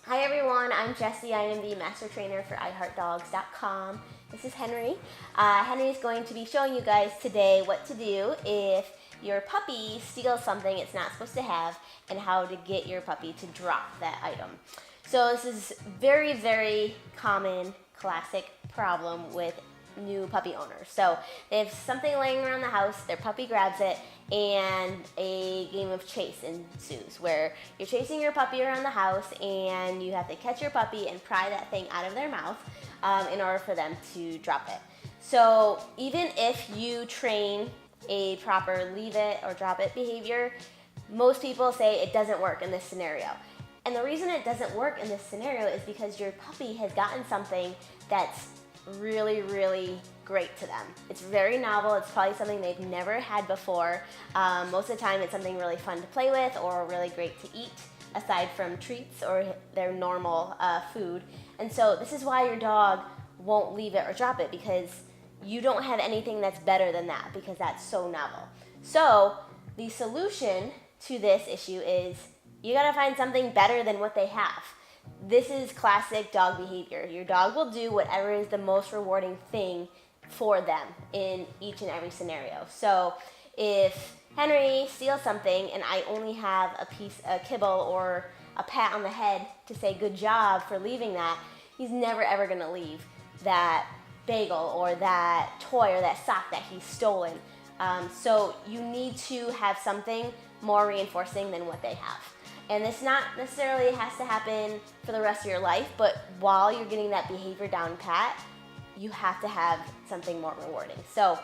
Hi everyone, I'm Jessie. I am the master trainer for iHeartDogs.com. This is Henry. Henry is going to be showing you guys today what to do if your puppy steals something it's not supposed to have and how to get your puppy to drop that item. So this is very, very common, classic problem with new puppy owners. So they have something laying around the house, their puppy grabs it, and a game of chase ensues where you're chasing your puppy around the house and you have to catch your puppy and pry that thing out of their mouth in order for them to drop it. So even if you train a proper leave it or drop it behavior, most people say it doesn't work in this scenario. And the reason it doesn't work in this scenario is because your puppy has gotten something that's really, really great to them. It's very novel. It's probably something they've never had before. Most of the time it's something really fun to play with or really great to eat aside from treats or their normal food. And so this is why your dog won't leave it or drop it, because you don't have anything that's better than that, because that's so novel. So the solution to this issue is you gotta find something better than what they have. This is classic dog behavior. Your dog will do whatever is the most rewarding thing for them in each and every scenario. So if Henry steals something and I only have a kibble or a pat on the head to say good job for leaving that, he's never ever gonna leave that bagel or that toy or that sock that he's stolen. So you need to have something more reinforcing than what they have. And this not necessarily has to happen for the rest of your life, but while you're getting that behavior down pat, you have to have something more rewarding. So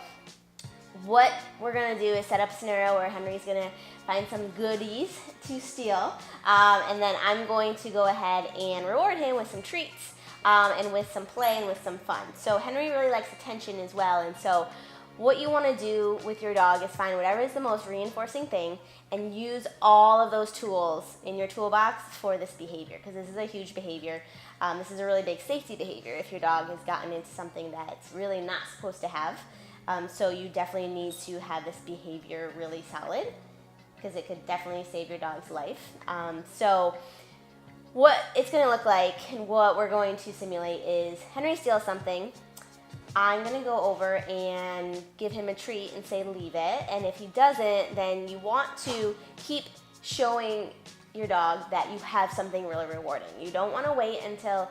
what we're gonna do is set up a scenario where Henry's gonna find some goodies to steal, and then I'm going to go ahead and reward him with some treats, and with some play and with some fun. So Henry really likes attention as well, and so what you want to do with your dog is find whatever is the most reinforcing thing and use all of those tools in your toolbox for this behavior, because this is a huge behavior. This is a really big safety behavior if your dog has gotten into something that it's really not supposed to have. So you definitely need to have this behavior really solid, because it could definitely save your dog's life. So what it's going to look like and what we're going to simulate is Henry steals something. I'm gonna go over and give him a treat and say leave it, and if he doesn't, then you want to keep showing your dog that you have something really rewarding. You don't want to wait until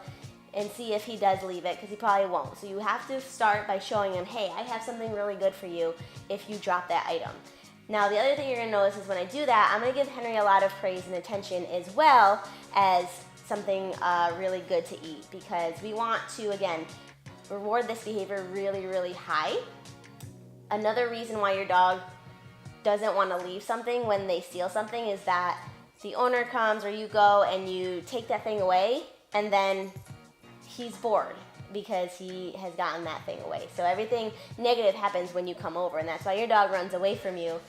and see if he does leave it, because he probably won't. So you have to start by showing him, hey, I have something really good for you if you drop that item. Now the other thing you're gonna notice is when I do that, I'm gonna give Henry a lot of praise and attention as well as something really good to eat, because we want to, again, reward this behavior really, really high. Another reason why your dog doesn't want to leave something when they steal something is that the owner comes or you go and you take that thing away, and then he's bored because he has gotten that thing away. So everything negative happens when you come over, and that's why your dog runs away from you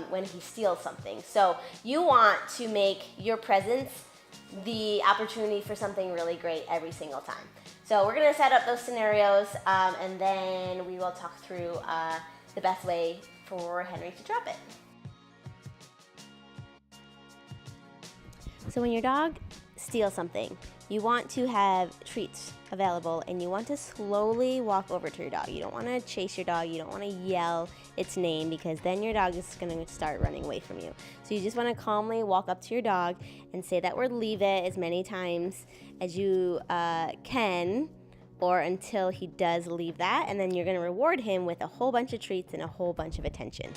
when he steals something. So you want to make your presence the opportunity for something really great every single time. So we're gonna set up those scenarios, and then we will talk through the best way for Henry to drop it. So when your dog steals something, you want to have treats available, and you want to slowly walk over to your dog. You don't want to chase your dog. You don't want to yell its name, because then your dog is going to start running away from you. So you just want to calmly walk up to your dog and say that word leave it as many times as you can, or until he does leave that, and then you're going to reward him with a whole bunch of treats and a whole bunch of attention.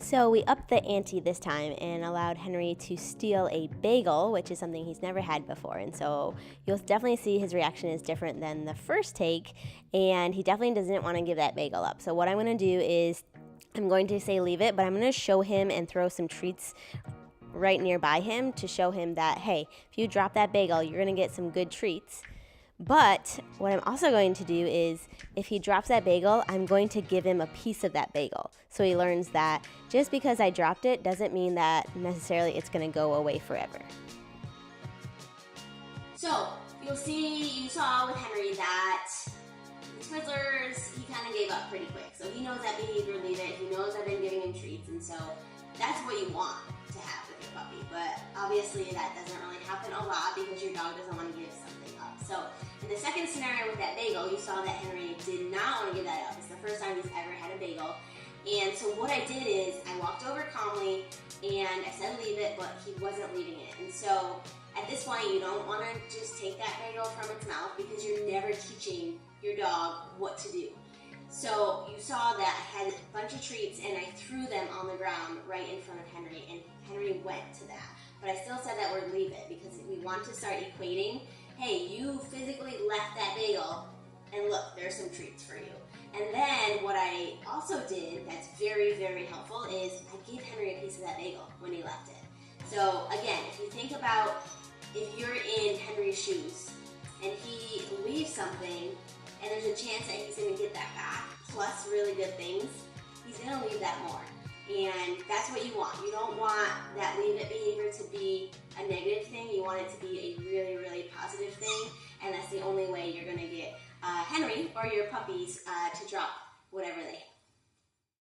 So we upped the ante this time and allowed Henry to steal a bagel, which is something he's never had before. And so you'll definitely see his reaction is different than the first take, and he definitely doesn't want to give that bagel up. So what I'm going to do is I'm going to say leave it, but I'm going to show him and throw some treats right nearby him to show him that, hey, if you drop that bagel, you're going to get some good treats. But what I'm also going to do is, if he drops that bagel, I'm going to give him a piece of that bagel. So he learns that just because I dropped it doesn't mean that necessarily it's going to go away forever. So you saw with Henry that the Twizzlers, he kind of gave up pretty quick. So he knows that behavior leave it. He knows I've been giving him treats, and so that's what you want to have with your puppy. But obviously that doesn't really happen a lot because your dog doesn't want to give something up. So in the second scenario with that bagel, you saw that Henry did not want to give that up. It's the first time he's ever had a bagel. And so what I did is I walked over calmly and I said leave it, but he wasn't leaving it. And so at this point, you don't want to just take that bagel from its mouth because you're never teaching your dog what to do. So you saw that I had a bunch of treats and I threw them on the ground right in front of Henry, and Henry went to that. But I still said that word leave it because we want to start equating, hey, you physically left that bagel and look, there's some treats for you. And then what I also did that's very, very helpful is I gave Henry a piece of that bagel when he left it. So again, if you think about if you're in Henry's shoes and he leaves something and there's a chance that he's going to get that back, plus really good things, he's going to leave that more. And that's what you want. You don't want that leave it behavior to be a negative thing. You want it to be a really, really positive thing. And that's the only way you're going to get Henry or your puppies to drop whatever they